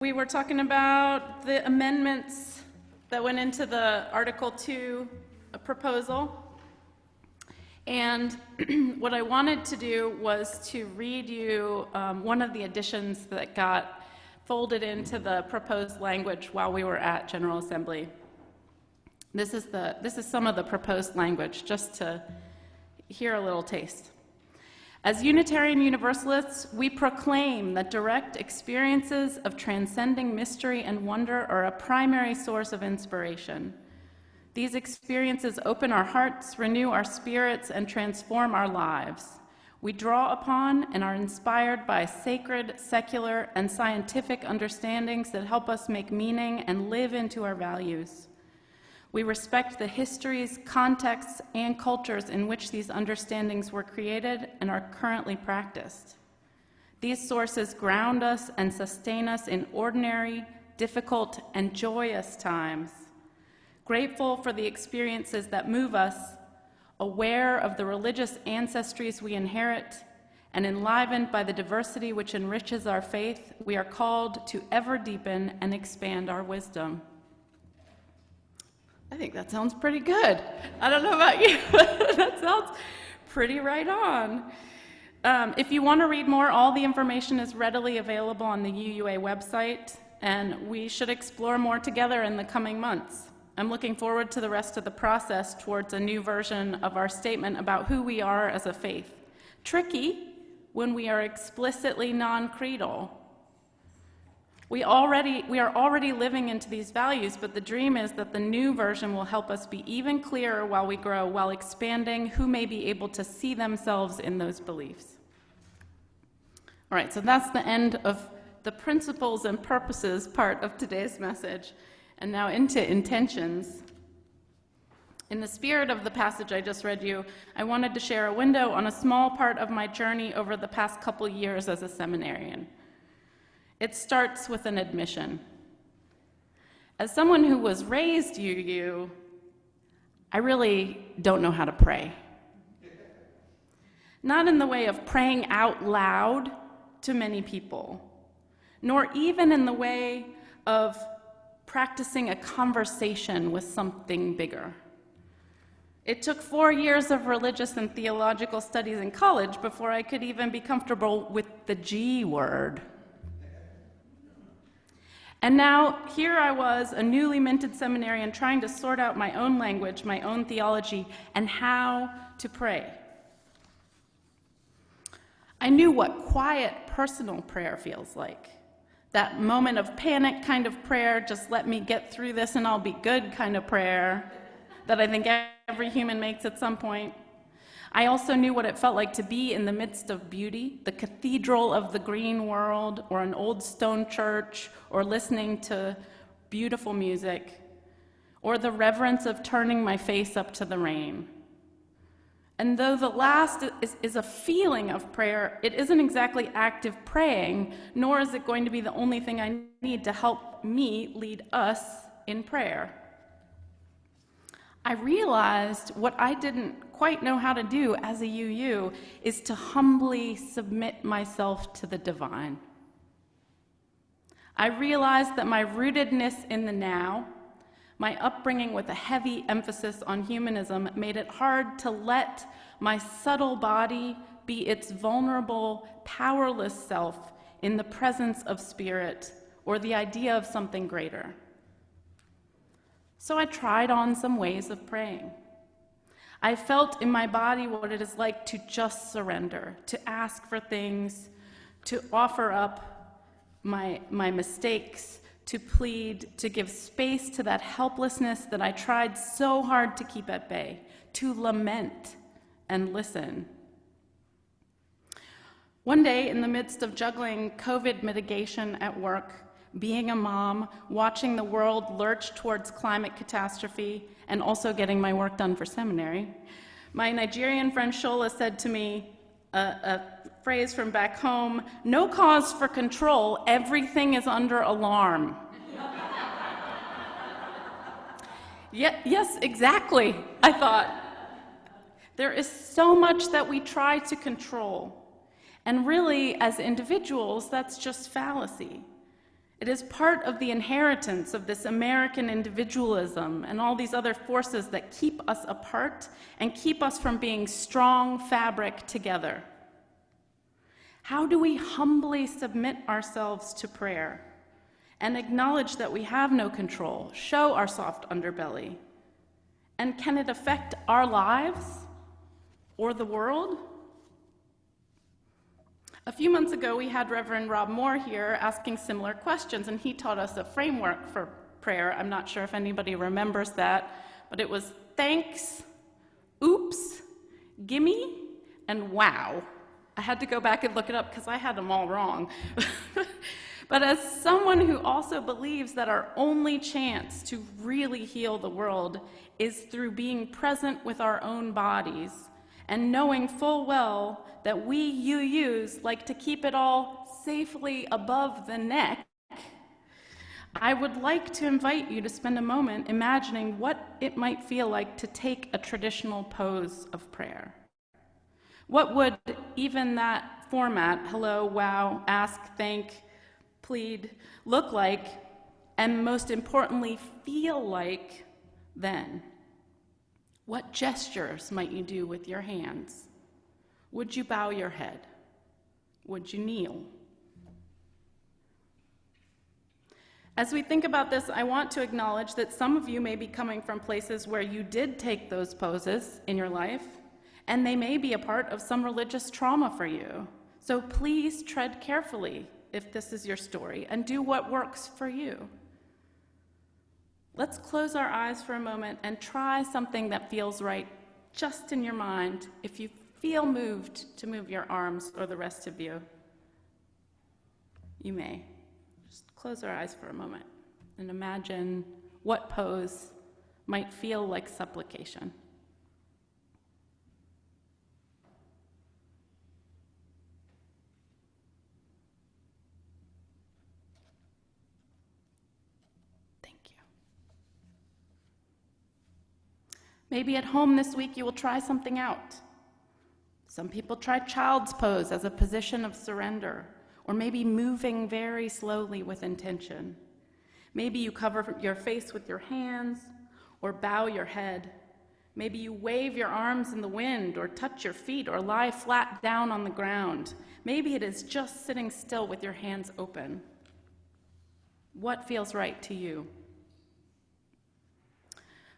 We were talking about the amendments that went into the Article 2 proposal. And what I wanted to do was to read you one of the additions that got folded into the proposed language while we were at General Assembly. This is some of the proposed language, just to hear a little taste. As Unitarian Universalists, we proclaim that direct experiences of transcending mystery and wonder are a primary source of inspiration. These experiences open our hearts, renew our spirits, and transform our lives. We draw upon and are inspired by sacred, secular, and scientific understandings that help us make meaning and live into our values. We respect the histories, contexts, and cultures in which these understandings were created and are currently practiced. These sources ground us and sustain us in ordinary, difficult, and joyous times. Grateful for the experiences that move us, aware of the religious ancestries we inherit, and enlivened by the diversity which enriches our faith, we are called to ever deepen and expand our wisdom. I think that sounds pretty good. I don't know about you, but that sounds pretty right on. If you want to read more, all the information is readily available on the UUA website, and we should explore more together in the coming months. I'm looking forward to the rest of the process towards a new version of our statement about who we are as a faith. Tricky when we are explicitly non-creedal. We are already living into these values, but the dream is that the new version will help us be even clearer while we grow, while expanding who may be able to see themselves in those beliefs. All right, so that's the end of the principles and purposes part of today's message. And now into intentions. In the spirit of the passage I just read you, I wanted to share a window on a small part of my journey over the past couple years as a seminarian. It starts with an admission. As someone who was raised UU, I really don't know how to pray. Not in the way of praying out loud to many people, nor even in the way of practicing a conversation with something bigger. It took 4 years of religious and theological studies in college before I could even be comfortable with the G word. And now, here I was, a newly minted seminarian, trying to sort out my own language, my own theology, and how to pray. I knew what quiet, personal prayer feels like. That moment of panic kind of prayer, just let me get through this and I'll be good kind of prayer that I think every human makes at some point. I also knew what it felt like to be in the midst of beauty, the cathedral of the green world, or an old stone church, or listening to beautiful music, or the reverence of turning my face up to the rain. And though the last is a feeling of prayer, it isn't exactly active praying, nor is it going to be the only thing I need to help me lead us in prayer. I realized what I didn't quite know how to do as a UU is to humbly submit myself to the divine. I realized that my rootedness in the now, my upbringing with a heavy emphasis on humanism, made it hard to let my subtle body be its vulnerable, powerless self in the presence of spirit or the idea of something greater. So I tried on some ways of praying. I felt in my body what it is like to just surrender, to ask for things, to offer up my mistakes, to plead, to give space to that helplessness that I tried so hard to keep at bay, to lament and listen. One day, in the midst of juggling COVID mitigation at work, being a mom, watching the world lurch towards climate catastrophe, and also getting my work done for seminary, my Nigerian friend Shola said to me a phrase from back home, "No cause for control, everything is under alarm." Yes, exactly, I thought. There is so much that we try to control, and really, as individuals, that's just fallacy. It is part of the inheritance of this American individualism and all these other forces that keep us apart and keep us from being strong fabric together. How do we humbly submit ourselves to prayer and acknowledge that we have no control, show our soft underbelly? And can it affect our lives or the world? A few months ago, we had Reverend Rob Moore here asking similar questions, and he taught us a framework for prayer. I'm not sure if anybody remembers that, but it was thanks, oops, gimme, and wow. I had to go back and look it up because I had them all wrong. But as someone who also believes that our only chance to really heal the world is through being present with our own bodies and knowing full well that we UUs like to keep it all safely above the neck, I would like to invite you to spend a moment imagining what it might feel like to take a traditional pose of prayer. What would even that format, hello, wow, ask, thank, plead, look like, and most importantly, feel like then? What gestures might you do with your hands? Would you bow your head? Would you kneel? As we think about this, I want to acknowledge that some of you may be coming from places where you did take those poses in your life, and they may be a part of some religious trauma for you. So please tread carefully if this is your story, and do what works for you. Let's close our eyes for a moment and try something that feels right just in your mind. If you feel moved to move your arms or the rest of you, you may. Just close our eyes for a moment and imagine what pose might feel like supplication. Maybe at home this week you will try something out. Some people try child's pose as a position of surrender, or maybe moving very slowly with intention. Maybe you cover your face with your hands, or bow your head. Maybe you wave your arms in the wind, or touch your feet, or lie flat down on the ground. Maybe it is just sitting still with your hands open. What feels right to you?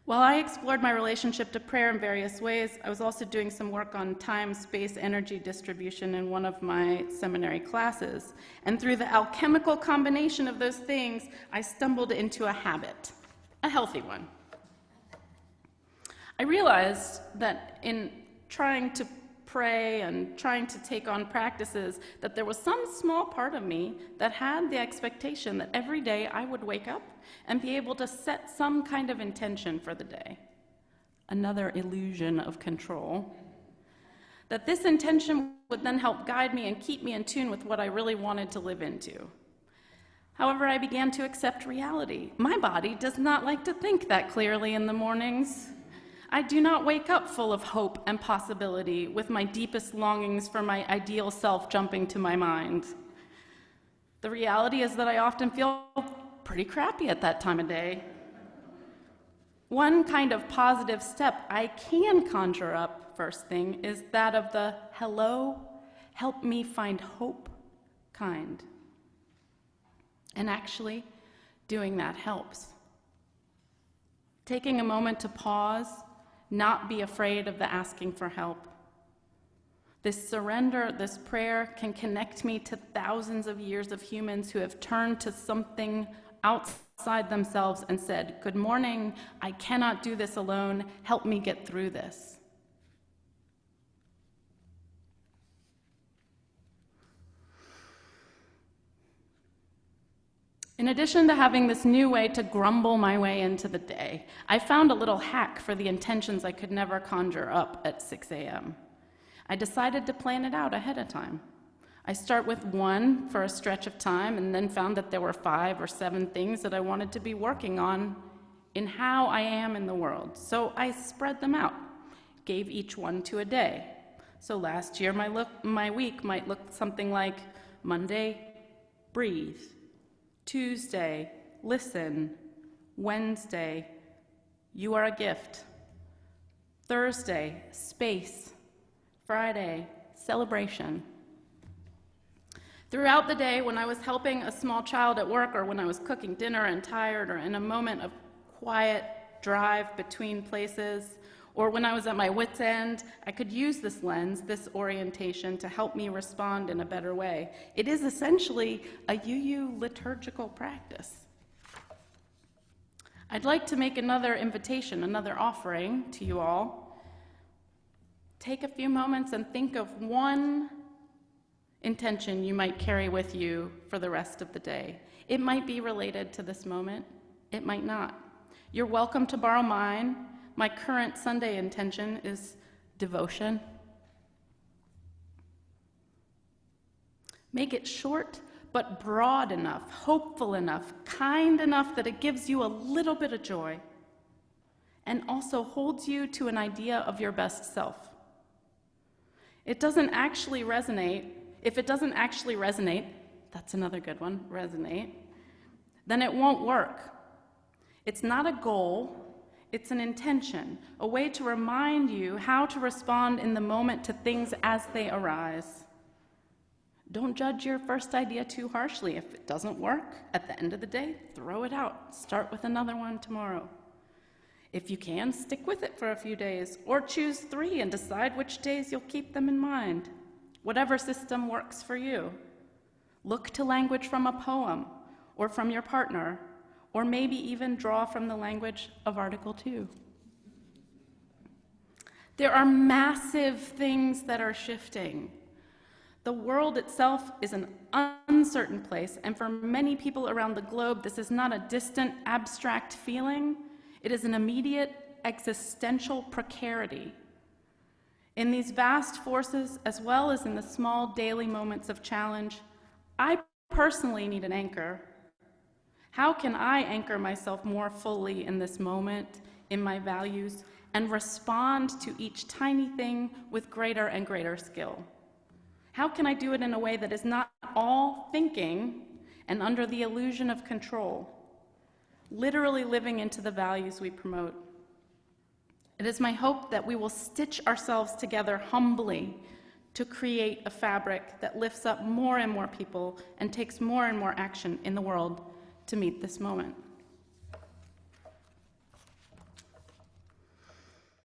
While I explored my relationship to prayer in various ways, I was also doing some work on time, space, energy distribution in one of my seminary classes. And through the alchemical combination of those things, I stumbled into a habit, a healthy one. I realized that in trying to pray and trying to take on practices, that there was some small part of me that had the expectation that every day I would wake up and be able to set some kind of intention for the day. Another illusion of control. That this intention would then help guide me and keep me in tune with what I really wanted to live into. However, I began to accept reality. My body does not like to think that clearly in the mornings. I do not wake up full of hope and possibility with my deepest longings for my ideal self jumping to my mind. The reality is that I often feel pretty crappy at that time of day. One kind of positive step I can conjure up first thing is that of the hello, help me find hope kind. And actually, doing that helps. Taking a moment to pause, not be afraid of the asking for help. This surrender, this prayer can connect me to thousands of years of humans who have turned to something outside themselves and said, "Good morning, I cannot do this alone, help me get through this." In addition to having this new way to grumble my way into the day, I found a little hack for the intentions I could never conjure up at 6 a.m. I decided to plan it out ahead of time. I start with one for a stretch of time and then found that there were 5 or 7 things that I wanted to be working on in how I am in the world. So I spread them out, gave each one to a day. So last year my week might look something like Monday, breathe. Tuesday, listen. Wednesday, you are a gift. Thursday, space. Friday, celebration. Throughout the day, when I was helping a small child at work, or when I was cooking dinner and tired, or in a moment of quiet drive between places, or when I was at my wit's end, I could use this lens, this orientation, to help me respond in a better way. It is essentially a UU liturgical practice. I'd like to make another invitation, another offering to you all. Take a few moments and think of one intention you might carry with you for the rest of the day. It might be related to this moment. It might not. You're welcome to borrow mine. My current Sunday intention is devotion. Make it short, but broad enough, hopeful enough, kind enough that it gives you a little bit of joy, and also holds you to an idea of your best self. It doesn't actually resonate. If it doesn't actually resonate, that's another good one, resonate, then it won't work. It's not a goal. It's an intention, a way to remind you how to respond in the moment to things as they arise. Don't judge your first idea too harshly. If it doesn't work, at the end of the day, throw it out. Start with another one tomorrow. If you can, stick with it for a few days, or choose 3 and decide which days you'll keep them in mind. Whatever system works for you. Look to language from a poem, or from your partner, or maybe even draw from the language of Article 2. There are massive things that are shifting. The world itself is an uncertain place, and for many people around the globe, this is not a distant, abstract feeling. It is an immediate, existential precarity. In these vast forces, as well as in the small daily moments of challenge, I personally need an anchor. How can I anchor myself more fully in this moment, in my values, and respond to each tiny thing with greater and greater skill? How can I do it in a way that is not all thinking and under the illusion of control, literally living into the values we promote? It is my hope that we will stitch ourselves together humbly to create a fabric that lifts up more and more people and takes more and more action in the world to meet this moment.